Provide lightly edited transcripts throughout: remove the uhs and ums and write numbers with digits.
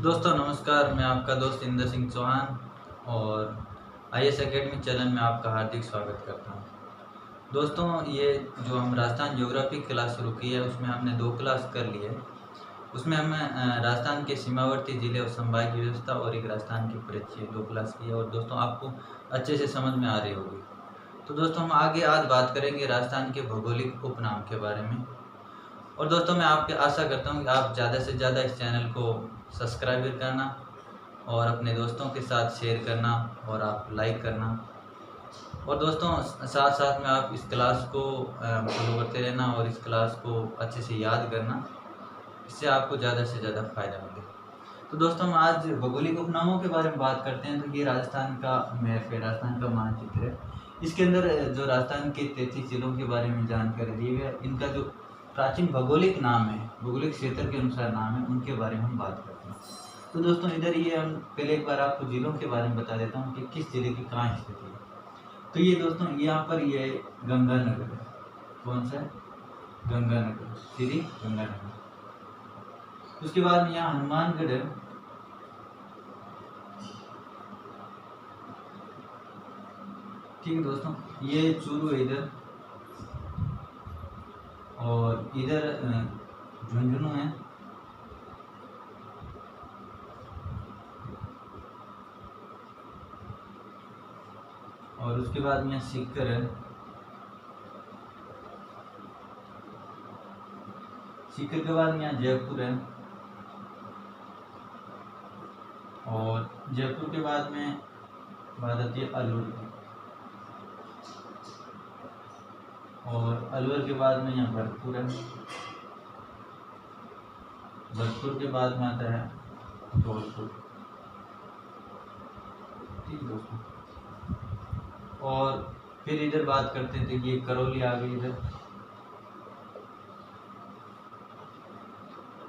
दोस्तों नमस्कार, मैं आपका दोस्त इंदर सिंह चौहान और आईएएस एकेडमी चैनल में आपका हार्दिक स्वागत करता हूं। दोस्तों ये जो हम राजस्थान ज्योग्राफी क्लास शुरू की है उसमें हमने 2 क्लास कर ली है। उसमें हमें राजस्थान के सीमावर्ती ज़िले और संभाग की व्यवस्था और एक राजस्थान की परिचय 2 क्लास की है और दोस्तों आपको अच्छे से समझ में आ रही होगी। तो दोस्तों हम आगे आज बात करेंगे राजस्थान के भौगोलिक उपनाम के बारे में। और दोस्तों मैं आपके आशा करता हूँ कि आप ज़्यादा से ज़्यादा इस चैनल को सब्सक्राइब करना और अपने दोस्तों के साथ शेयर करना और आप लाइक करना। और दोस्तों साथ साथ में आप इस क्लास को फॉलो करते रहना और इस क्लास को अच्छे से याद करना, इससे आपको ज़्यादा से ज़्यादा फ़ायदा मिले। तो दोस्तों हम आज भौगोलिक उपनामों के बारे में बात करते हैं। तो ये राजस्थान का मैप है, राजस्थान का मानचित्र है। इसके अंदर जो राजस्थान के 33 जिलों के बारे में जानकारी दी हुई है, इनका जो प्राचीन भौगोलिक नाम है, भौगोलिक क्षेत्र के अनुसार नाम है, उनके बारे में हम बात करते हैं। तो दोस्तों इधर ये हम पहले एक बार आपको जिलों के बारे में बता देता हूँ कि किस जिले की कहाँ स्थिति है। तो ये दोस्तों यहाँ पर ये गंगानगर है। कौन सा है? गंगानगर, श्री गंगानगर। उसके बाद में यहाँ हनुमानगढ़ है। ठीक है दोस्तों, ये चूरू है इधर, और इधर झुंझुनू है, और उसके बाद में सीकर है। सीकर के बाद में यहाँ जयपुर है, और जयपुर के बाद में बात आती है अलवर की, और अलवर के बाद में यहाँ भरतपुर है। भरतपुर के बाद में आता है धौलपुर। ठीक दोस्तों, और फिर इधर बात करते थे कि ये करौली आ गई इधर,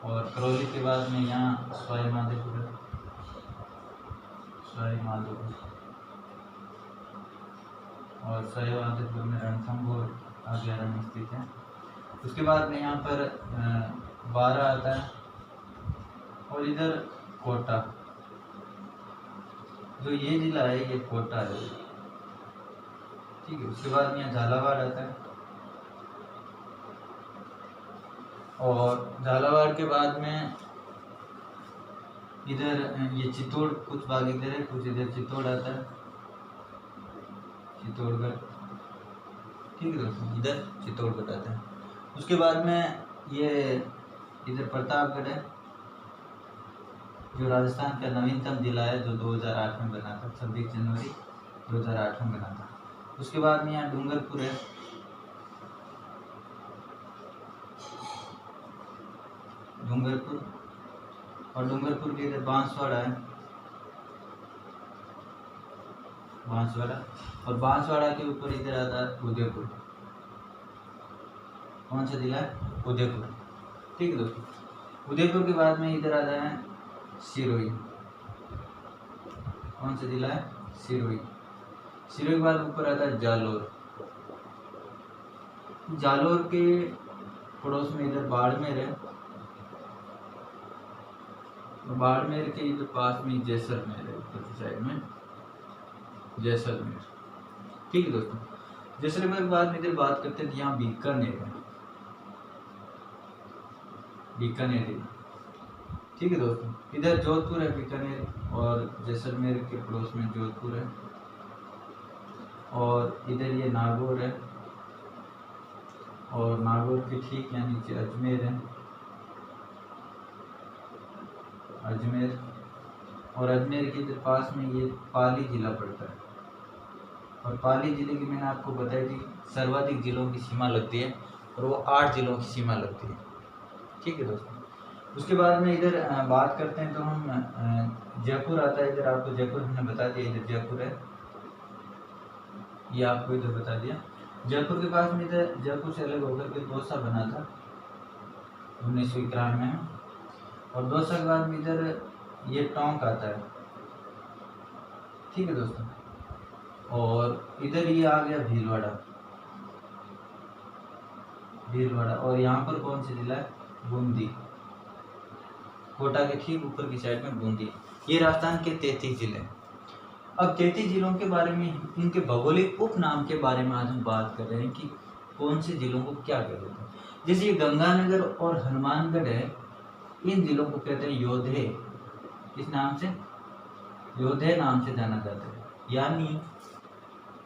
और करौली के बाद में यहाँ सवाई माधोपुर है, सवाई माधोपुर, और सवाई माधोपुर में रणथंभौर अभ्यारण्य स्थित है। उसके बाद में यहाँ पर बारा आता है, और इधर कोटा, जो ये जिला है ये कोटा है। ठीक है, उसके बाद में यहाँ झालावाड़ आता है, और झालावाड़ के बाद में इधर ये चित्तौड़, कुछ भाग इधर है, कुछ इधर चित्तौड़ आता है, चित्तौड़गढ़। ठीक है दोस्तों, इधर चित्तौड़गढ़ आता है। उसके बाद में ये इधर प्रतापगढ़ है, जो राजस्थान का नवीनतम जिला है, जो 2008 में बना था, 26 जनवरी 2008 में बना था। उसके बाद में यहाँ डूंगरपुर है, डूंगरपुर, और डूंगरपुर के इधर बांसवाड़ा है, बांसवाड़ा, और बांसवाड़ा के ऊपर इधर आता है उदयपुर। कौन सा जिला है? उदयपुर। ठीक है दोस्तों, उदयपुर के बाद में इधर आता है सिरोही। कौन सा जिला है? सिरोही। सिरोही के बाद ऊपर आता है जालोर। जालोर के पड़ोस में इधर बाड़मेर है, बाड़मेर के इधर पास में जैसलमेर है, ऊपर की साइड में जैसलमेर। ठीक है दोस्तों, जैसलमेर के बाद में इधर बात करते हैं, यहाँ बीकानेर है, बीकानेर। ठीक है दोस्तों, इधर जोधपुर है, बीकानेर, और जैसलमेर के पड़ोस में जोधपुर है, और इधर ये नागौर है, और नागौर के ठीक यहाँ नीचे अजमेर है, अजमेर, और अजमेर के इधर पास में ये पाली जिला पड़ता है, और पाली जिले की मैंने आपको बताई थी सर्वाधिक जिलों की सीमा लगती है, और वो 8 जिलों की सीमा लगती है। ठीक है दोस्तों, उसके बाद में इधर बात करते हैं तो हम जयपुर आता है इधर, आपको जयपुर हमने बता दिया, इधर जयपुर है, ये आपको इधर बता दिया। जयपुर के पास में इधर जयपुर से अलग होकर के दौसा बना था 1991 में, और दौसा के बाद में इधर ये टोंक आता है। ठीक है दोस्तों, और इधर ये आ गया भीलवाड़ा, भीलवाड़ा, और यहाँ पर कौन सा जिला है? बूंदी। कोटा के ठीक ऊपर की साइड में बूंदी। ये राजस्थान के 33 जिले। अब 33 जिलों के बारे में, इनके भौगोलिक उपनाम के बारे में आज हम बात कर रहे हैं कि कौन से जिलों को क्या कहते हैं। जैसे ये गंगानगर और हनुमानगढ़ है, इन जिलों को कहते हैं योधे। किस नाम से? योधे नाम से जाना जाता है। यानी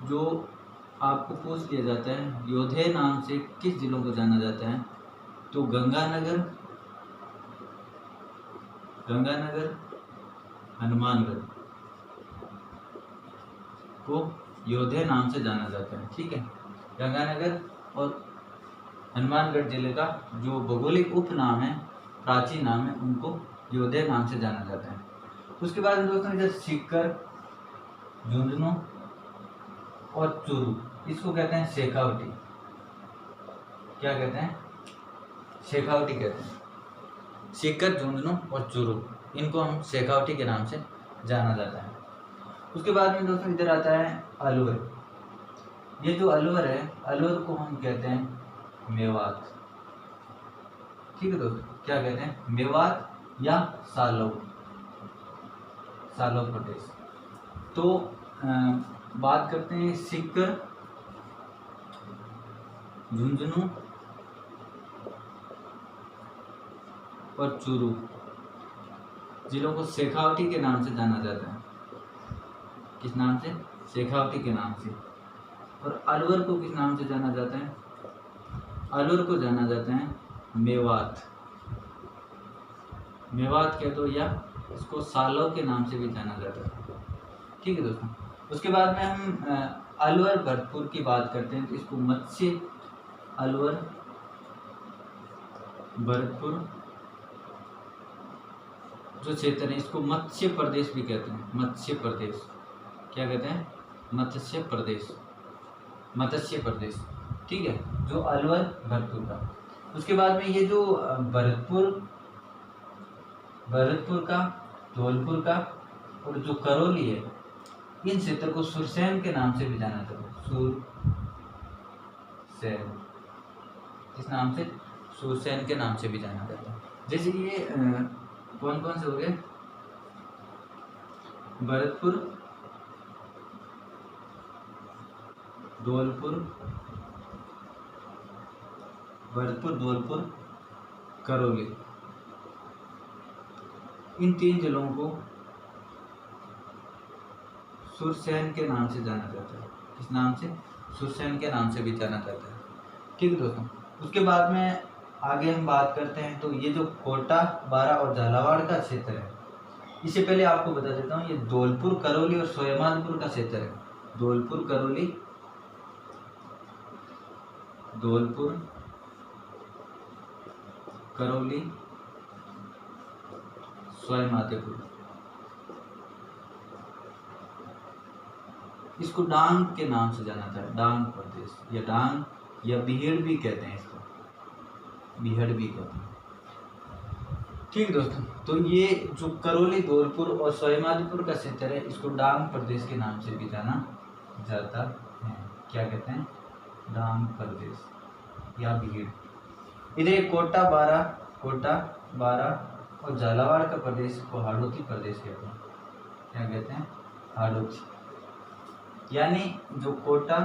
जो आपको पूछ लिया जाता है योधे नाम से किस जिलों को जाना जाता है, तो गंगानगर, हनुमानगढ़ को योधे नाम से जाना जाता है। ठीक है, गंगानगर और हनुमानगढ़ जिले का जो भौगोलिक उपनाम है, प्राचीन नाम है, उनको योधे नाम से जाना जाता है। उसके बाद दोस्तों इधर सीकर, झुंझुनू और चूरू, इसको कहते हैं शेखावटी। क्या कहते हैं? शेखावटी कहते हैं। सीकर, झुंझुनू और चूरू, इनको हम शेखावटी के नाम से जाना जाता है। उसके बाद में दोस्तों इधर आता है अलवर। ये जो अलवर है, अलवर को हम कहते हैं मेवात। ठीक है दोस्तों, क्या कहते हैं? मेवात या सालों प्रदेश। तो बात करते हैं सीकर, झुंझुनू और चूरू जिलों को शेखावटी के नाम से जाना जाता है। किस नाम से? शेखावटी के नाम से। और अलवर को किस नाम से जाना जाता है? अलवर को जाना जाता है मेवात। मेवात कह दो या इसको सालों के नाम से भी जाना जाता है। ठीक है दोस्तों, उसके बाद में हम अलवर भरतपुर की बात करते हैं, तो इसको मत्स्य, अलवर भरतपुर जो क्षेत्र है, इसको मत्स्य प्रदेश भी कहते हैं। मत्स्य प्रदेश, क्या कहते हैं? मत्स्य प्रदेश, मत्स्य प्रदेश। ठीक है, जो अलवर भरतपुर का। उसके बाद में ये जो भरतपुर का, धौलपुर का और जो करौली है, इन क्षेत्र को सुरसैन के नाम से भी जाना जाता है। सुरसैन, किस नाम से? सुरसैन के नाम से भी जाना जाता है। जैसे ये कौन कौन से हो गए? भरतपुर, धौलपुर, करौली, इन 3 जिलों को सुरसैन के नाम से जाना जाता है। किस नाम से? सुरसैन के नाम से भी जाना जाता है। ठीक है दोस्तों, उसके बाद में आगे हम बात करते हैं, तो ये जो कोटा, बारा और झालावाड़ का क्षेत्र है, इससे पहले आपको बता देता हूँ, ये धौलपुर, करौली और सोयामानपुर का क्षेत्र है। धौलपुर, करौली, सोयामाधोपुर, इसको डांग के नाम से जाना जाता है। डांग प्रदेश या डांग या बिहड़ भी कहते हैं इसको, बिहड़ भी कहते हैं। ठीक है दोस्तों, तो ये जो करौली, धौलपुर और सोयामाधोपुर का क्षेत्र है, इसको डांग प्रदेश के नाम से भी जाना जाता है। क्या कहते हैं? डांग प्रदेश या बिहड़। इधर कोटा, बारा और झालावाड़ का प्रदेश को हाड़ौती प्रदेश कहते हैं। क्या कहते हैं? हाड़ौती। यानी जो कोटा,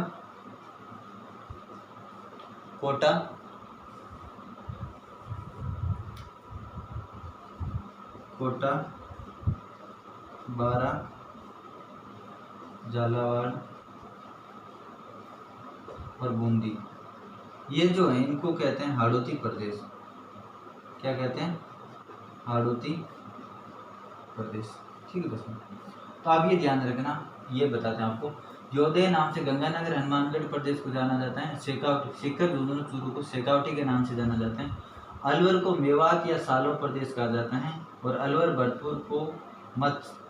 बारा, झालावाड़ और बूंदी, ये जो है इनको कहते हैं हाड़ौती प्रदेश। क्या कहते हैं? हाड़ौती प्रदेश। ठीक है दोस्तों, तो आप ये ध्यान रखना, ये बताते हैं आपको। योधे नाम से गंगानगर, हनुमानगढ़ प्रदेश को जाना जाता है। सीकर, झुंझुनू, चूरू को शेखावटी के नाम से जाना जाता है। अलवर को मेवात या सालों प्रदेश कहा जाता है। और अलवर भरतपुर को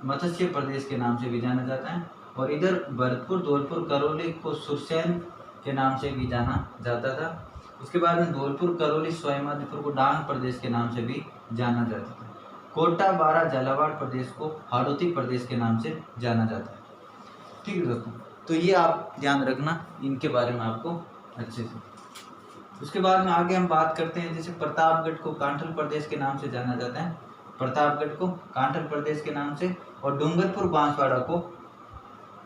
मत्स्य प्रदेश के नाम से भी जाना जाता है। और इधर भरतपुर, धौलपुर, करौली को सुरसैन के नाम से भी जाना जाता था। उसके बाद में धौलपुर, करौली, सोयामाधोपुर को डांग प्रदेश के नाम से भी जाना जाता था। कोटा, बारा, झालावाड़ प्रदेश को हाड़ौती प्रदेश के नाम से जाना जाता है। ठीक है दोस्तों, तो ये आप ध्यान रखना, इनके बारे में आपको अच्छे से। उसके बाद में आगे हम बात करते हैं, जैसे प्रतापगढ़ को कांठल प्रदेश के नाम से जाना जाता है। प्रतापगढ़ को कांठल प्रदेश के नाम से, और डूंगरपुर बांसवाड़ा को,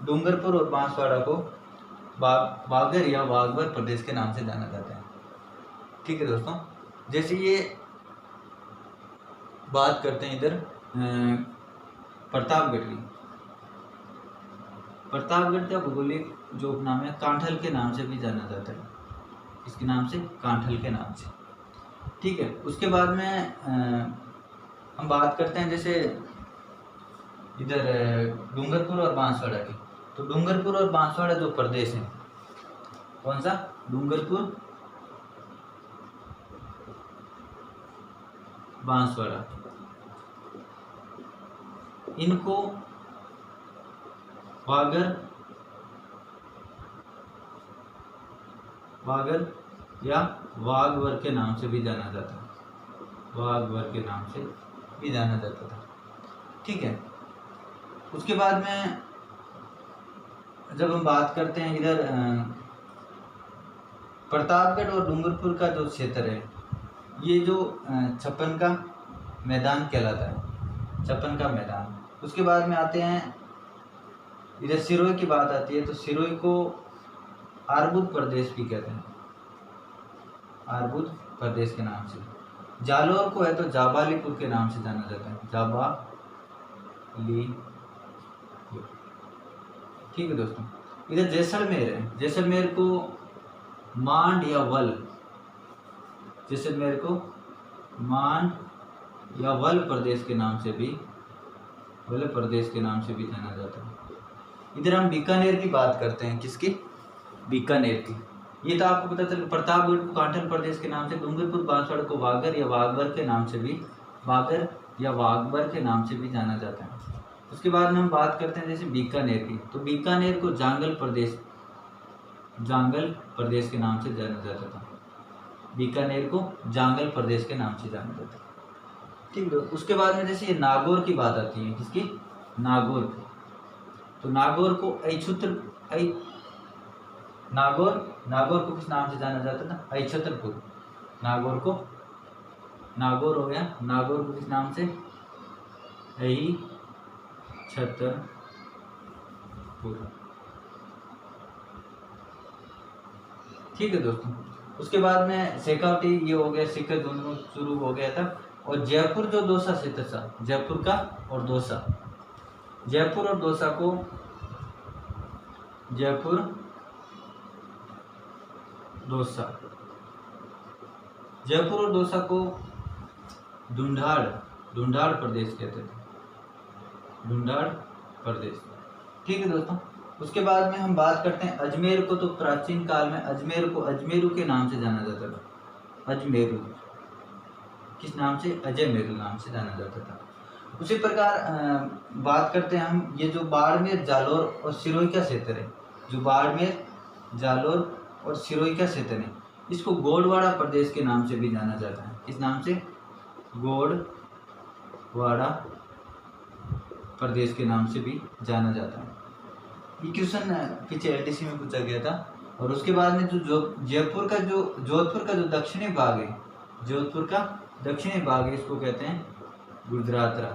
डूंगरपुर और बांसवाड़ा को बागर या बागबर प्रदेश के नाम से जाना जाता है। ठीक है दोस्तों, जैसे ये बात करते हैं इधर प्रतापगढ़ की। प्रतापगढ़ का भौगोलिक जो उपनाम है कांठल के नाम से भी जाना जाता है, इसके नाम से कांठल के नाम से। ठीक है, उसके बाद में हम बात करते हैं जैसे इधर डूंगरपुर और बांसवाड़ा की। तो डूंगरपुर और बांसवाड़ा जो प्रदेश है, कौन सा, डूंगरपुर बांसवाड़ा, इनको वागर या वागवर के नाम से भी जाना जाता है, वागवर के नाम से भी जाना जाता था। ठीक है, उसके बाद में जब हम बात करते हैं इधर प्रतापगढ़ और डूंगरपुर का जो क्षेत्र है, ये जो छप्पन का मैदान कहलाता है, छप्पन का मैदान। उसके बाद में आते हैं इधर सिरोही की बात आती है, तो सिरोही को आरबुद प्रदेश भी कहते हैं, आरबुद प्रदेश के नाम से। जालौर को है तो जाबालीपुर के नाम से जाना जाता है, जाबालीपुर। ठीक है दोस्तों, इधर जैसलमेर है, जैसलमेर को मांड या वल, जैसलमेर को मांड या वल प्रदेश के नाम से भी, वल प्रदेश के नाम से भी जाना जाता है। इधर हम बीकानेर की बात करते हैं, किसकी, बीकानेर की। ये तो आपको पता चल, प्रतापगढ़ को कांठल प्रदेश के नाम से, डूंगरपुर बांसवाड़ा को वागर या वागबर के नाम से भी, वागर या वागबर के नाम से भी जाना जाता है। उसके बाद में हम बात करते हैं जैसे बीकानेर की। तो बीकानेर को जांगल प्रदेश, जांगल प्रदेश के नाम से जाना जाता था, बीकानेर को जांगल प्रदेश के नाम से जाना जाता है। ठीक है, उसके बाद में जैसे ये नागौर की बात आती है, किसकी, नागौर की। तो नागौर को नागौर को किस नाम से जाना जाता था, अछत्रपुर। नागौर को, नागौर हो गया, नागौर को किस नाम से, छत्रपुर। ठीक है दोस्तों, उसके बाद में शेखावटी, ये हो गया, शिखर दोनों शुरू हो गया था। और जयपुर जो दौसा क्षेत्र था, जयपुर का और दौसा, जयपुर और दौसा को, जयपुर दौसा, जयपुर और दौसा को ढूंढाड़, ढूंढाड़ प्रदेश कहते थे, ढूंढाड़ प्रदेश। ठीक है दोस्तों, उसके बाद में हम बात करते हैं अजमेर को। तो प्राचीन काल में अजमेर को अजमेरू के नाम से जाना जाता था, अजमेरू, किस नाम से, अजयमेरू नाम से जाना जाता था। उसी प्रकार बात करते हैं हम, ये जो बाड़मेर, जालौर और सिरोही का क्षेत्र है, जो बाड़मेर, जालौर और सिरोही का क्षेत्र है, इसको गोंडवाड़ा प्रदेश के नाम से भी जाना जाता है, किस नाम से, गोंडवाड़ा प्रदेश के नाम से भी जाना जाता है। ये क्वेश्चन पीछे एलटीसी में पूछा गया था। और उसके बाद में जो जोधपुर का जो दक्षिणी भाग है, जोधपुर का दक्षिणी भाग है, इसको कहते हैं गुजरातरा,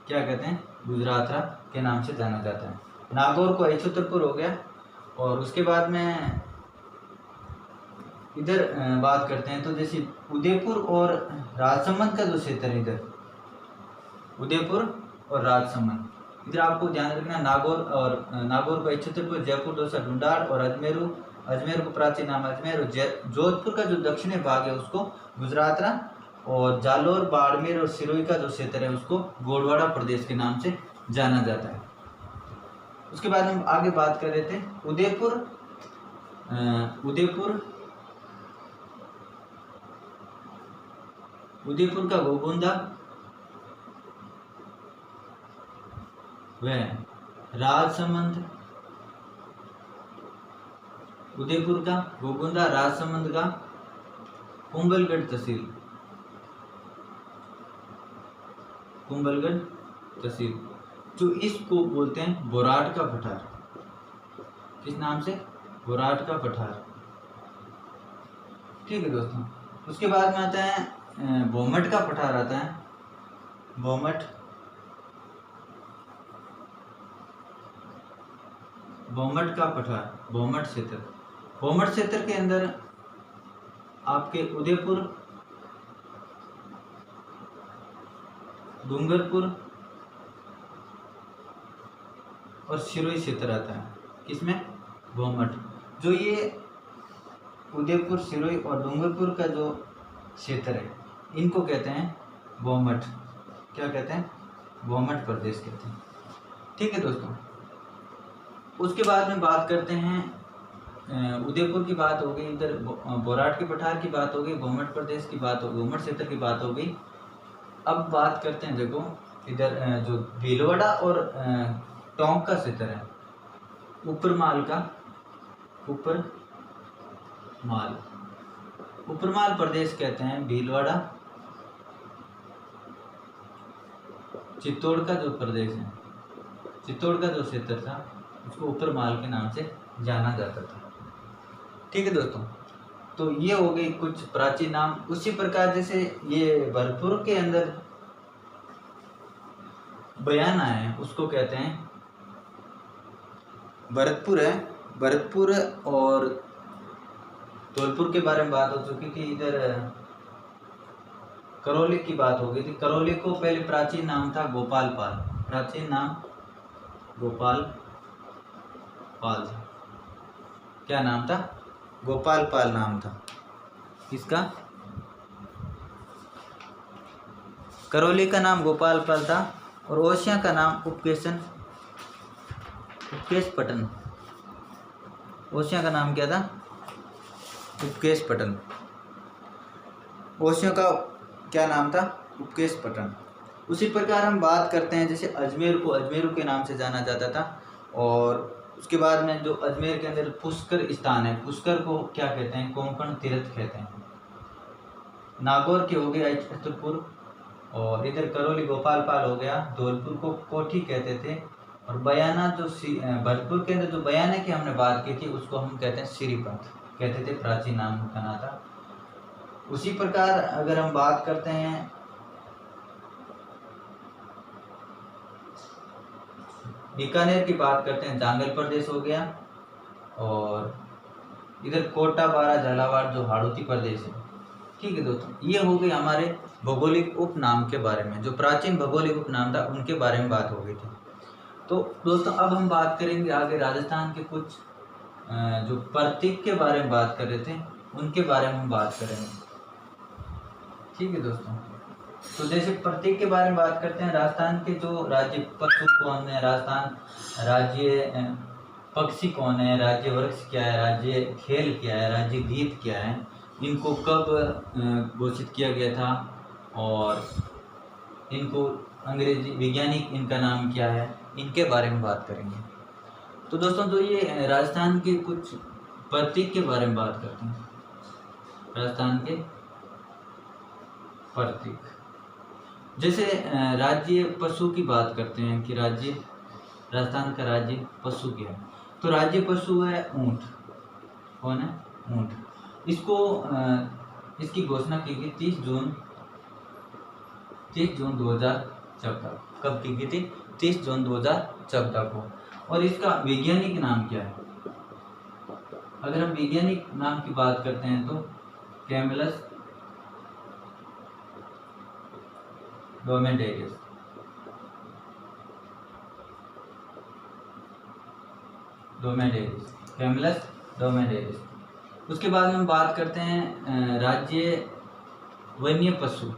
क्या कहते हैं, गुजरातरा के नाम से जाना जाता है। नागौर को अछत्रपुर हो गया। और उसके बाद में इधर बात करते हैं, तो जैसे उदयपुर और राजसमंद का जो क्षेत्र है, इधर उदयपुर और राजसमंद, इधर आपको ध्यान रखना, नागौर को अछत्रपुर, जयपुर दौसा ढूंढाड़, और अजमेर को प्राचीन नाम अजमेर, और जोधपुर का जो दक्षिणी भाग है उसको गुजरातरा, और जालौर, बाड़मेर और सिरोही का जो क्षेत्र है उसको गोंडवाड़ा प्रदेश के नाम से जाना जाता है। उसके बाद हम आगे बात कर रहे थे उदयपुर का गोगुंदा व राजसमंद, उदयपुर का गोगुंदा, राजसमंद का कुंभलगढ़ तहसील, कुंभलगढ़ तहसील, जो इसको बोलते हैं बोराट का पठार, किस नाम से, बोराट का पठार। ठीक है दोस्तों, उसके बाद में आता है भौमट का पठार आता है, भौमट का पठार, भौमट क्षेत्र। भौमट क्षेत्र के अंदर आपके उदयपुर, डूंगरपुर और सिरोही क्षेत्र आता है। किसमें? भौमट। जो ये उदयपुर, सिरोही और डूंगरपुर का जो क्षेत्र है, इनको कहते हैं भौमट। क्या कहते हैं? भौमट प्रदेश कहते हैं। ठीक है दोस्तों, उसके बाद में बात करते हैं उदयपुर की बात हो गई, इधर बोराट के पठार की बात हो गई, भौमट प्रदेश की बात हो गई, भौमट क्षेत्र की बात हो गई। अब बात करते हैं, देखो इधर जो भीलवाड़ा और टोंक का क्षेत्र है, उपरमाल का, उपरमाल प्रदेश कहते हैं भीलवाड़ा, चित्तौड़ का जो प्रदेश है, चित्तौड़ का जो क्षेत्र था उसको उपरमाल के नाम से जाना जाता था। ठीक है दोस्तों, तो ये हो गई कुछ प्राचीन नाम। उसी प्रकार जैसे ये भरतपुर के अंदर बयाना है, उसको कहते हैं भरतपुर है, भरतपुर। और धौलपुर के बारे में बात हो चुकी थी, इधर करौली की बात हो गई थी। करौली को पहले प्राचीन नाम था गोपालपाल, प्राचीन नाम गोपालपाल। क्या नाम था? गोपालपाल नाम था। किसका? करौली का नाम गोपालपाल था। और ओसिया का नाम उपकेश पटन। ओसिया का नाम क्या था? उपकेश पटन। ओसिया का क्या नाम था? उपकेश पटन। उसी प्रकार हम बात करते हैं जैसे अजमेर को अजमेरू के नाम से जाना जाता था। और उसके बाद में जो अजमेर के अंदर पुष्कर स्थान है, पुष्कर को क्या कहते हैं? कोंकण तीर्थ कहते हैं। नागौर के हो गया छतरपुर, और इधर करौली गोपालपाल हो गया। धौलपुर को कोठी कहते थे। और बयाना जो भरतपुर के अंदर जो बयाना की हमने बात की थी, उसको हम कहते हैं श्रीपंथ कहते थे, प्राचीन नाम का नाम था। उसी प्रकार अगर हम बात करते हैं बीकानेर की बात करते हैं, जांगल प्रदेश हो गया। और इधर कोटा, बारा, झालावाड़ जो हाड़ौती प्रदेश है। ठीक है दोस्तों, ये हो गई हमारे भौगोलिक उपनाम के बारे में, जो प्राचीन भौगोलिक उपनाम था उनके बारे में बात हो गई थी। तो दोस्तों अब हम बात करेंगे आगे राजस्थान के कुछ जो प्रतीक के बारे में बात कर रहे थे, उनके बारे में हम बात करेंगे। ठीक है दोस्तों, तो जैसे प्रतीक के बारे में बात करते हैं, राजस्थान के जो राज्य पशु कौन है, राजस्थान राज्य पक्षी कौन है, राज्य वृक्ष क्या है, राज्य खेल क्या है, राज्य गीत क्या है, इनको कब घोषित किया गया था, और इनको अंग्रेजी वैज्ञानिक इनका नाम क्या है, इनके बारे में बात करेंगे। तो दोस्तों जो ये राजस्थान के कुछ प्रतीक के बारे में बात करते हैं, राजस्थान के प्रतीक, जैसे राज्य पशु की बात करते हैं कि राजस्थान का राज्य पशु क्या है, तो राज्य पशु है ऊंट। कौन है? ऊंट। इसको इसकी घोषणा की गई 30 जून 2014। कब की गई थी? 30 जून 2014 को। और इसका वैज्ञानिक नाम क्या है? अगर हम वैज्ञानिक नाम की बात करते हैं तो कैमलस ड्रोमेडेरियस। कैमलस ड्रोमेडेरियस। उसके बाद में हम बात करते हैं राज्य वन्य पशु।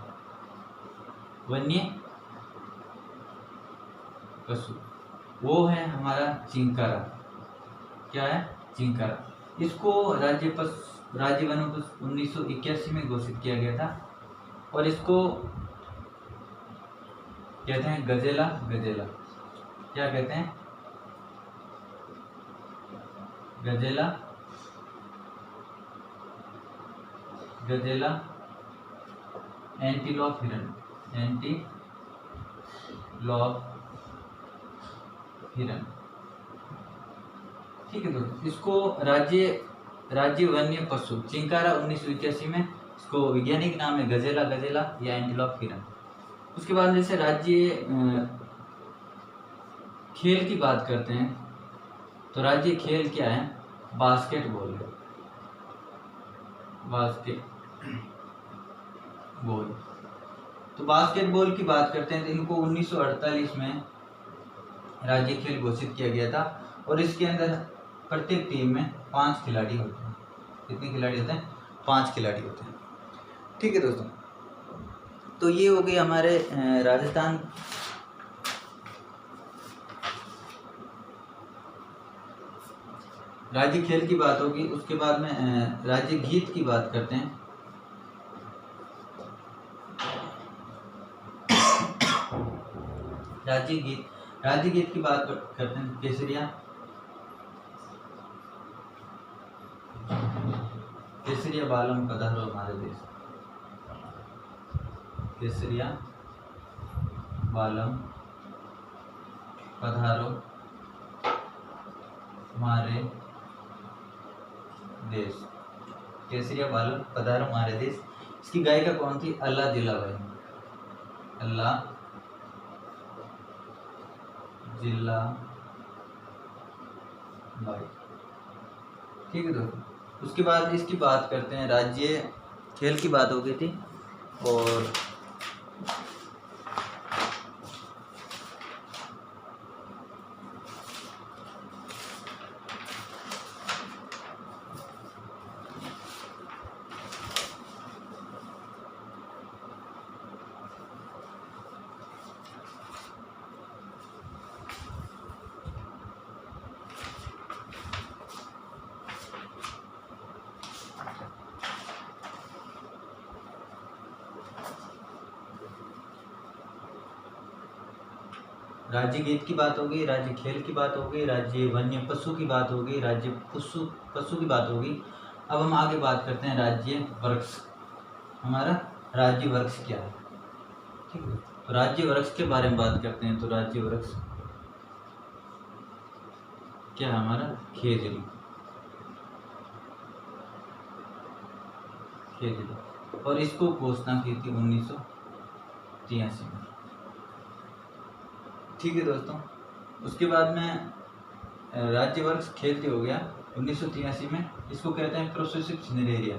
वो है हमारा चिंकारा। क्या है? चिंकारा। इसको राज्य वन 1981 में घोषित किया गया था। और इसको कहते हैं गजेला। क्या कहते हैं? गजेला एंटीलॉप हिरन। ठीक है दोस्तों, इसको राज्य वन्य पशु चिंकारा 1981 में इसको वैज्ञानिक नाम है गजेला गजेला या एंटीलॉप हिरन। उसके बाद जैसे राज्य खेल की बात करते हैं तो राज्य खेल क्या है, बास्केटबॉल है, बास्केटबॉल। तो बास्केटबॉल की बात करते हैं तो इनको 1948 में राज्य खेल घोषित किया गया था और इसके अंदर प्रत्येक टीम में 5 खिलाड़ी होते हैं। कितने खिलाड़ी होते हैं? 5 खिलाड़ी होते हैं। ठीक है दोस्तों, तो ये हो गई हमारे राजस्थान राज्य खेल की बात होगी। उसके बाद में राज्य गीत की बात करते हैं। राज्य गीत की बात करते हैं। केसरिया बालम पधारो हमारे देश, केसरिया बालम पधारो हमारे देश, केसरिया बालम पधारो हमारे देश। इसकी गायिका कौन थी? अल्लाह जिलाबाई, अल्लाह जिलाबाई। ठीक है दोस्तों, उसके बाद इसकी बात करते हैं। राज्य खेल की बात हो गई थी और राज्य गीत की बात हो गई, राज्य खेल की बात हो गई, राज्य वन्य पशु की बात हो गई, राज्य पशु की बात होगी। अब हम आगे बात करते हैं राज्य वृक्ष। हमारा राज्य वृक्ष क्या है? ठीक है, तो राज्य वृक्ष के बारे में बात करते हैं। तो राज्य वृक्ष क्या है? हमारा खेजड़ी, खेजड़ी। और इसको घोषणा की थी 1983 में। ठीक है दोस्तों, उसके बाद में राज्य वृक्ष खेलते हो गया 1983 में। इसको कहते हैं प्रोसेसिव सिनेरिया,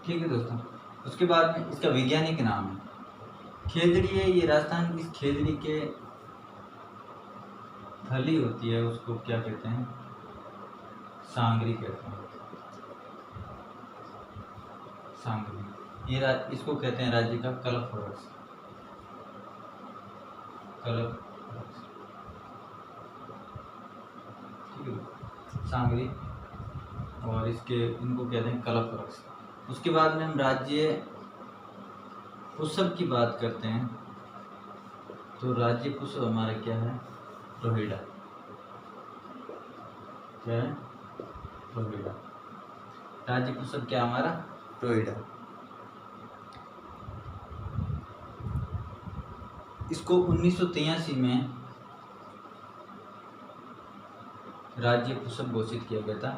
ठीक है दोस्तों, उसके बाद में इसका वैज्ञानिक नाम है खेजड़ी है। ये राजस्थान की इस खेजड़ी के थली होती है, उसको क्या कहते हैं? सांगरी कहते हैं, सांगरी। ये इसको कहते हैं राज्य का कल्प वृक्ष, ठीक है, सांगरी। और इनको कहते हैं कल्प वृक्ष। उसके बाद में हम राज्य पुष्प की बात करते हैं। तो राज्य पुष्प हमारा क्या है? रोहिड़ा। क्या है? रोहिड़ा। राज्य पुष्प क्या हमारा? रोहिड़ा। इसको 1983 में राज्य पुष्प घोषित किया गया था।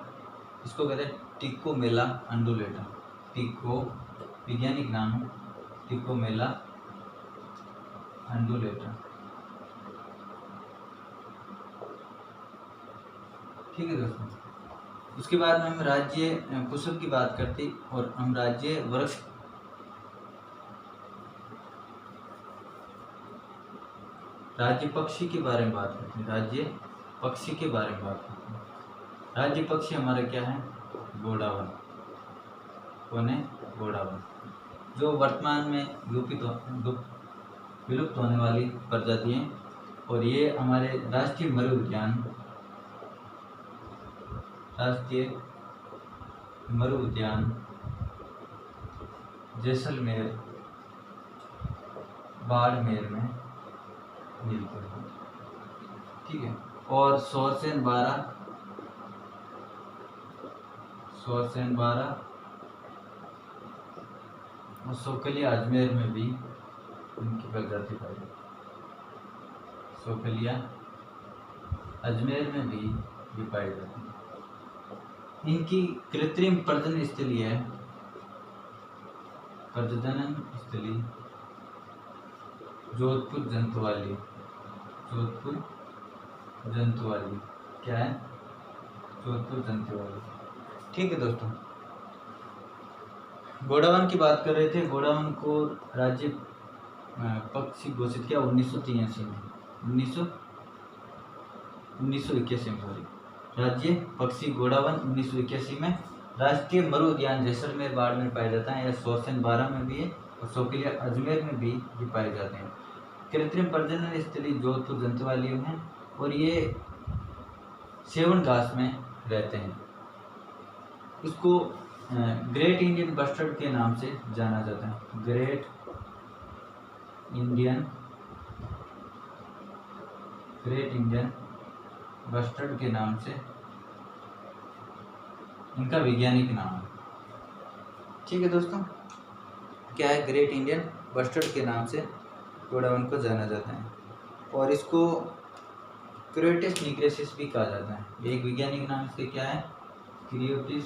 इसको कहते हैं टिकोमेला अंडुलेटा। वैज्ञानिक नाम है टिकोमेला अंडुलेटा। ठीक है दोस्तों, उसके बाद में हम राज्य पुष्प की बात करते और हम राज्य वृक्ष राज्य पक्षी के बारे में बात करते हैं। राज्य पक्षी के बारे में बात करते हैं। राज्य पक्षी हमारा क्या है? गोडावन। कौन है? गोडावन, जो वर्तमान में विलुप्त होने वाली प्रजाति है। और ये हमारे राष्ट्रीय मरु उद्यान जैसलमेर बाड़मेर में मिलते हैं। ठीक है, और सोरसेन 12 और सोकली अजमेर में भी इनकी प्रजाति पाई जाती है। सोफिलिया अजमेर में भी पाई जाती है। इनकी कृत्रिम प्रजनन स्थली है, प्रजनन स्थली जोधपुर जंतुवाली। जोधपुर जंतुवाली क्या है? जोधपुर जंतुवाली। ठीक है दोस्तों, गोंडवाना की बात कर रहे थे। गोंडवाना को राज्य पक्षी घोषित किया 1983 में, 1981 में सॉरी, राज्य पक्षी गोंडवाना 1981 में। राष्ट्रीय मरु उद्यान जैसलमेर बाड़ में पाया जाता है, या शोषण 12 में भी है, और सोफिलिया अजमेर में भी पाए जाते हैं। कृत्रिम प्रजनन स्थली जोधपुर जंतुवाली में, और ये सेवन घास में रहते हैं। इसको ग्रेट इंडियन बस्टर्ड के नाम से जाना जाता है। ग्रेट इंडियन बस्टर्ड के नाम से इनका वैज्ञानिक नाम है। ठीक है दोस्तों, क्या है? ग्रेट इंडियन बस्टर्ड के नाम से गोंडवाना को जाना जाता है, और इसको क्रियोटिस निग्रेसिस भी कहा जाता है। एक वैज्ञानिक नाम इसके क्या है? क्रियोटिस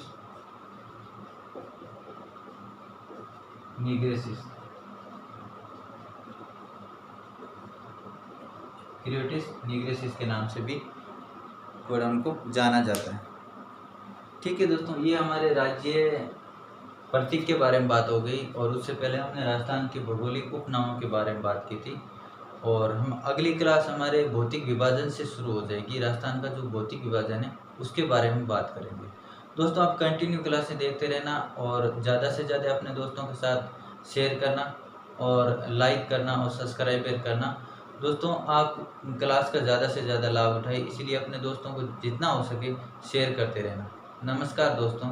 निग्रेसिस। क्रियोटिस निग्रेसिस के नाम से भी गोंडवाना को जाना जाता है। ठीक है दोस्तों, ये हमारे राज्य प्रतीक के बारे में बात हो गई, और उससे पहले हमने राजस्थान के भौगोलिक उपनामों के बारे में बात की थी। और हम अगली क्लास हमारे भौतिक विभाजन से शुरू हो जाएगी। राजस्थान का जो भौतिक विभाजन है उसके बारे में बात करेंगे। दोस्तों, आप कंटिन्यू क्लासें देखते रहना, और ज़्यादा से ज़्यादा अपने दोस्तों के साथ शेयर करना, और लाइक करना, और सब्सक्राइब करना। दोस्तों, आप क्लास का ज़्यादा से ज़्यादा लाभ उठाएं, इसीलिए अपने दोस्तों को जितना हो सके शेयर करते रहना। नमस्कार दोस्तों।